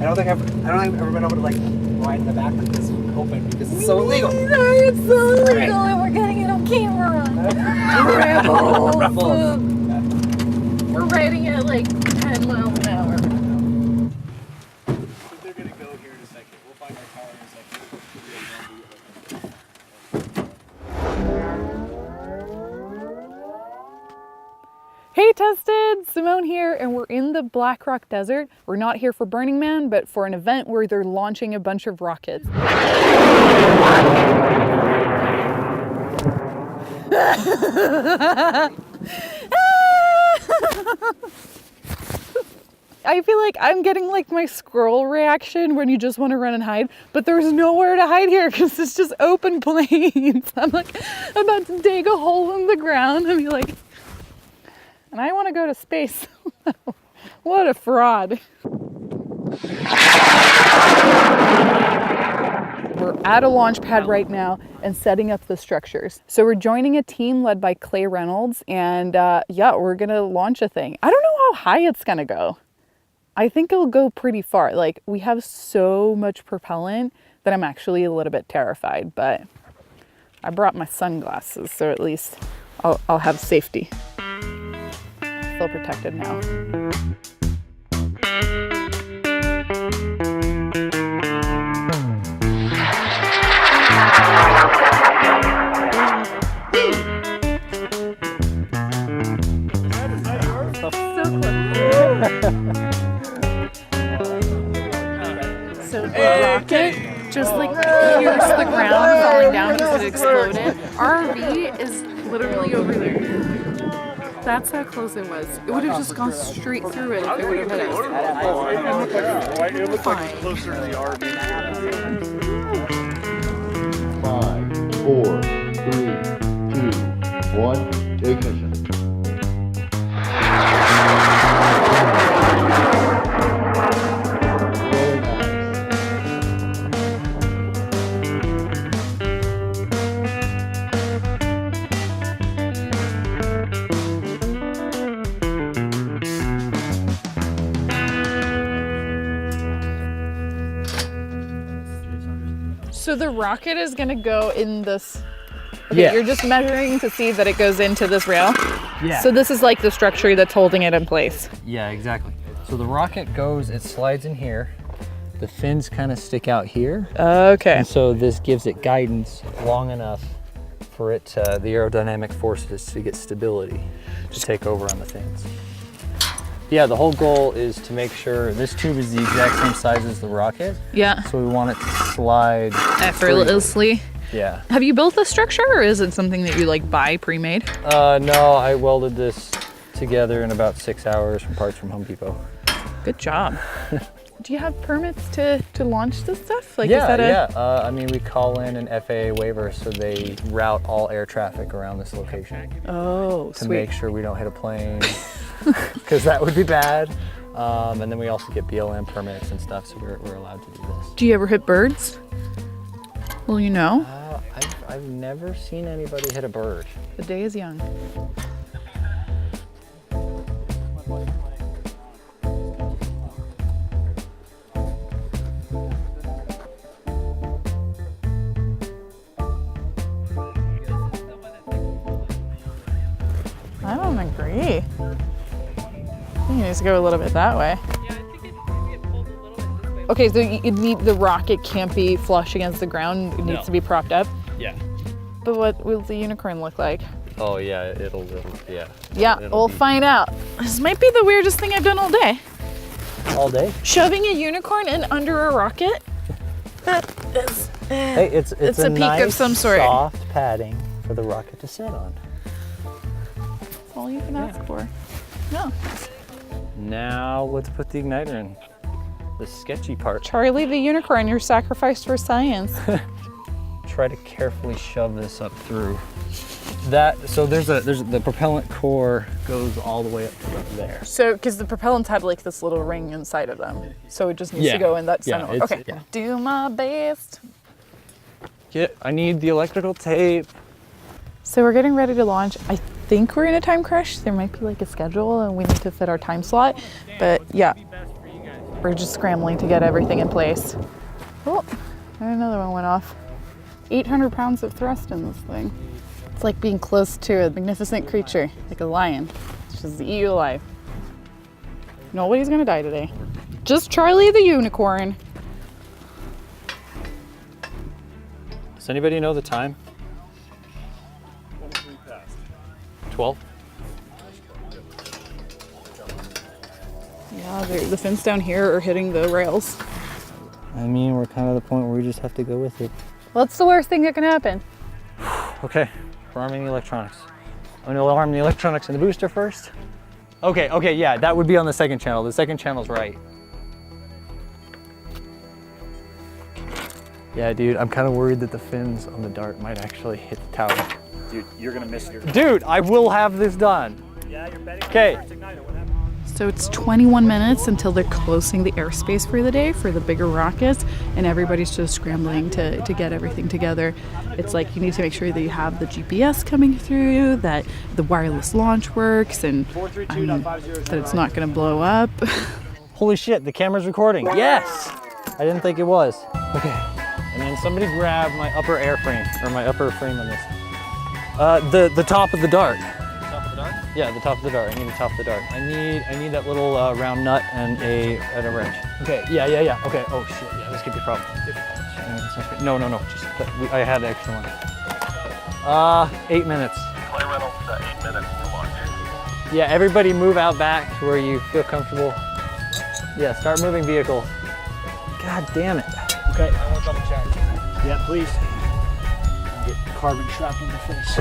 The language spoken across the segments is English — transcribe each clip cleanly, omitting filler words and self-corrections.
don't think I've ever been able to like ride in the back with this open because it's so illegal. It's so illegal and we're getting it on camera. Rebels. We're riding at like 10 miles an hour. They're gonna go here in a second. We'll find our car in a second. Hey Tested! Simone here, and we're in the Black Rock Desert. We're not here for Burning Man, but for an event where they're launching a bunch of rockets. I feel like I'm getting like my squirrel reaction when you just want to run and hide, but there's nowhere to hide here because it's just open plains. I'm like about to dig a hole in the ground and be like, and I want to go to space. What a fraud. We're at a launch pad right now and setting up the structures. So we're joining a team led by Clay Reynolds, and yeah, we're gonna launch a thing. I don't know how high it's gonna go. I think it'll go pretty far. Like, we have so much propellant that I'm actually a little bit terrified, but I brought my sunglasses, so at least I'll have safety. I feel protected now. So the rocket just like pierced the ground, falling down because it exploded. Our RV is literally over there. That's how close it was. It would have just gone straight through it if it would have hit us. It looked like it's closer to the RV. 5, 4, 3, 2, 1, ignition. So the rocket is gonna go in this. Okay, yeah. You're just measuring to see that it goes into this rail? Yeah. So this is like the structure that's holding it in place? Yeah, exactly. So the rocket goes, it slides in here. The fins kind of stick out here. Okay. And so this gives it guidance long enough for it to, the aerodynamic forces to get stability to take over on the fins. Yeah, the whole goal is to make sure this tube is the exact same size as the rocket. Yeah. So we want it to slide effortlessly. Yeah. Have you built this structure, or is it something that you like buy pre-made? No, I welded this together in about 6 hours from parts from Home Depot. Good job. Do you have permits to launch this stuff? Like, yeah, is that I mean, we call in an FAA waiver, so they route all air traffic around this location. Oh, to make sure we don't hit a plane, because that would be bad. And then we also get BLM permits and stuff, so we're allowed to do this. Do you ever hit birds? Well, you know. I've never seen anybody hit a bird. The day is young. I don't agree. I think it needs to go a little bit that way. Yeah, I think maybe it pulls a little bit this way. Okay, so the rocket can't be flush against the ground. It needs to be propped up. Yeah. But what will the unicorn look like? Oh yeah, it'll yeah. Yeah, we'll find out. This might be the weirdest thing I've done all day. All day? Shoving a unicorn in under a rocket? That is, hey, it's a peak nice, of some sort. Soft padding for the rocket to sit on. That's all you can ask for. No. Now let's put the igniter in. The sketchy part. Charlie the unicorn, you're sacrificed for science. Try to carefully shove this up through. So there's the propellant core goes all the way up to about there. So, because the propellants had like this little ring inside of them, so it just needs to go in that center. Okay, do my best. Yeah, I need the electrical tape. So we're getting ready to launch. I think we're in a time crush. There might be like a schedule and we need to fit our time slot, but yeah. we're just scrambling to get everything in place. Oh, and another one went off. 800 pounds of thrust in this thing. It's like being close to a magnificent creature, like a lion. It's just eat you alive. Nobody's gonna die today. Just Charlie the unicorn. Does anybody know the time? 12? Yeah, the fins down here are hitting the rails. I mean, we're kind of at the point where we just have to go with it. What's the worst thing that can happen? Okay, we're arming the electronics. I'm gonna arm the electronics in the booster first. Okay, yeah, that would be on the second channel. The second channel's right. Yeah, dude, I'm kind of worried that the fins on the Dart might actually hit the tower. Dude, you're gonna miss your. Dude, I will have this done. Yeah, you're betting on Okay. the first igniter. What happened? So it's 21 minutes until they're closing the airspace for the day for the bigger rockets, and everybody's just scrambling to get everything together. It's like you need to make sure that you have the GPS coming through, that the wireless launch works, and that it's not going to blow up. Holy shit, the camera's recording. Yes! I didn't think it was. Okay. And then somebody grab my upper airframe, or my upper frame on this. The top of the Dart. Top of the Dart? Yeah, the top of the Dart. I need the top of the Dart. I need that little round nut and a wrench. Okay, yeah. Okay, oh shit, yeah, this could be a problem. No. Just I had the extra one. 8 minutes. Clay Reynolds, 8 minutes to launch. Yeah, everybody move out back to where you feel comfortable. Yeah, start moving vehicles. God damn it. Okay. I want to double check. Yeah, please. Get carbon trapped in the face.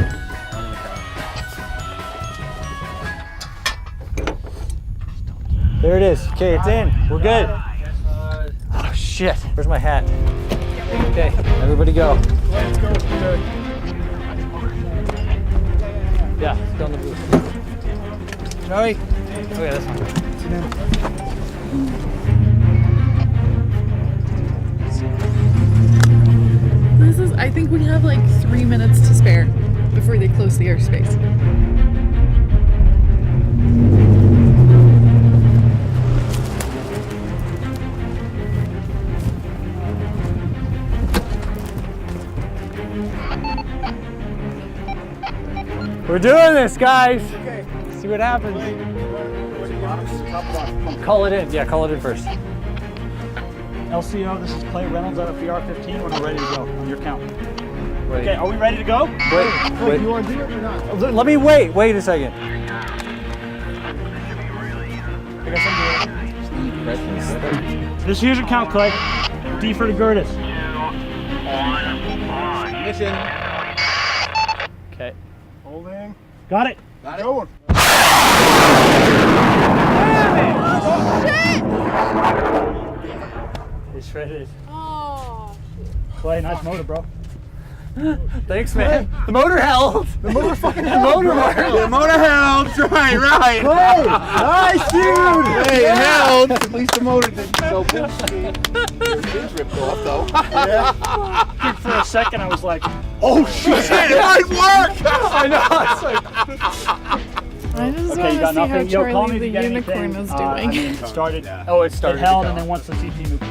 There it is. Okay, it's in. We're good. Oh shit. Where's my hat? Okay, everybody go. Let's go. Yeah, let's go on the booth. Joey. Okay, that's fine. This is, I think we have like 3 minutes to spare before they close the airspace. We're doing this, guys. Okay. See what happens. Call it in. Yeah, call it in first. LCO, this is Clay Reynolds out of VR-15 when we're ready to go on your count. Wait. Okay, are we ready to go? Wait. You want to do it or not? Let me wait. Wait a second. I got something. This here's your count, Clay. D for the Gertis. Mission. Okay. Holding. Got it. Got it. Going. It's shredded. Clay, nice motor, bro. Thanks, man. The motor held. The motor fucking held. The motor held. Right. Hey, nice, dude. Hey, it held. At least the motor didn't go boom. Fins ripped off though. Yeah. For a second, I was like, Oh shit! It might work. I know. It's like, I just okay, you got want to see how nothing. Yo, call me Charlie if the you got unicorn anything. is I doing. mean, it started. oh, it started. It held, to and go. then once the CP moved.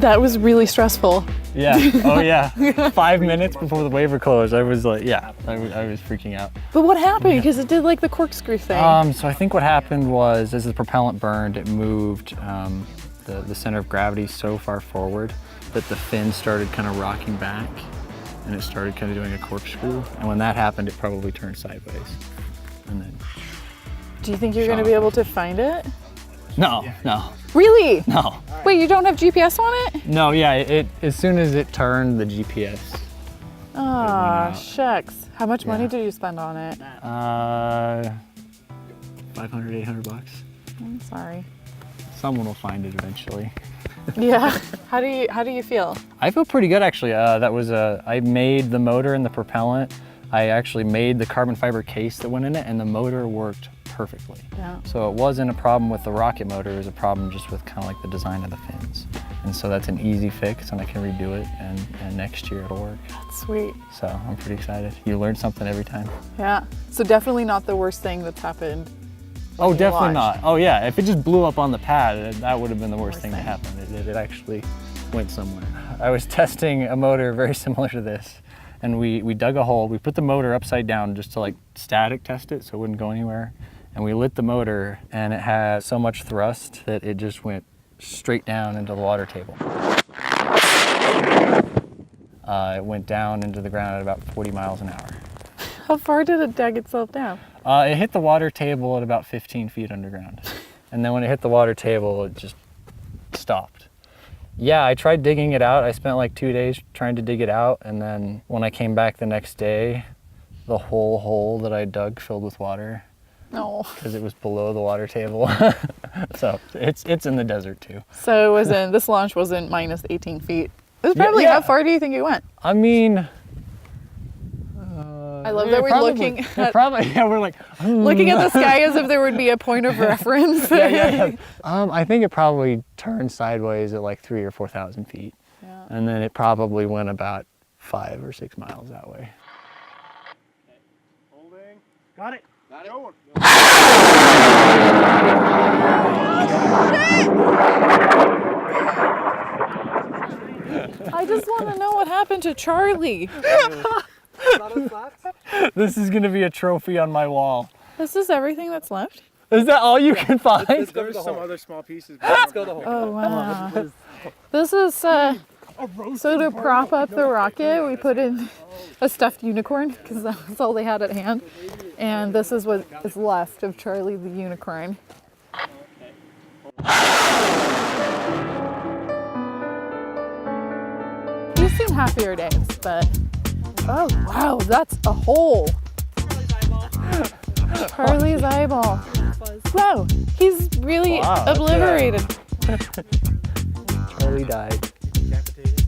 That was really stressful. Yeah. Oh yeah. 5 minutes before the waiver closed, I was like, yeah, I was freaking out. But what happened? Because it did like the corkscrew thing. So I think what happened was, as the propellant burned, it moved the center of gravity so far forward that the fin started kind of rocking back, and it started kind of doing a corkscrew. And when that happened, it probably turned sideways. And then. Do you think you're going to be able to find it? No. Really? No. Wait, you don't have GPS on it? No. Yeah. It as soon as it turned the GPS. Ah, out. shucks. How much money Yeah. did you spend on it? 500, 800 bucks. I'm sorry. Someone will find it eventually. Yeah. How do you feel? I feel pretty good actually. I made the motor and the propellant. I actually made the carbon fiber case that went in it, and the motor worked perfectly. Yeah. So it wasn't a problem with the rocket motor, it was a problem just with kind of like the design of the fins. And so that's an easy fix, and I can redo it, and next year it'll work. That's sweet. So I'm pretty excited. You learn something every time. Yeah. So definitely not the worst thing that's happened Oh, definitely launched. not. Oh yeah, if it just blew up on the pad, that would have been the worst thing to happen. It actually went somewhere. I was testing a motor very similar to this, and we dug a hole. We put the motor upside down just to like static test it so it wouldn't go anywhere. And we lit the motor, and it had so much thrust that it just went straight down into the water table. It went down into the ground at about 40 miles an hour. How far did it drag itself down? It hit the water table at about 15 feet underground. And then when it hit the water table, it just stopped. Yeah, I tried digging it out. I spent like 2 days trying to dig it out. And then when I came back the next day, the whole hole that I dug filled with water No. because it was below the water table. So it's in the desert too. So it wasn't, this launch wasn't minus 18 feet. It was probably, yeah. how far do you think it went? I mean, I love that we're looking at, we're like, looking at the sky as if there would be a point of reference. yeah. I think it probably turned sideways at like 3,000 or 4,000 feet. Yeah. And then it probably went about 5 or 6 miles that way. Holding. Got it. Got it. Going. I just want to know what happened to Charlie. This is gonna be a trophy on my wall. This is everything that's left? Is that all you can find? There's some other small pieces. Let's go the whole. Oh, wow. This is, so to prop up the rocket, we put in a stuffed unicorn because that's all they had at hand. And this is what is left of Charlie the unicorn. You've seen happier days, but oh wow, that's a hole. Charlie's eyeball. Wow, he's really Wow, that's obliterated. Charlie died. Decapitated.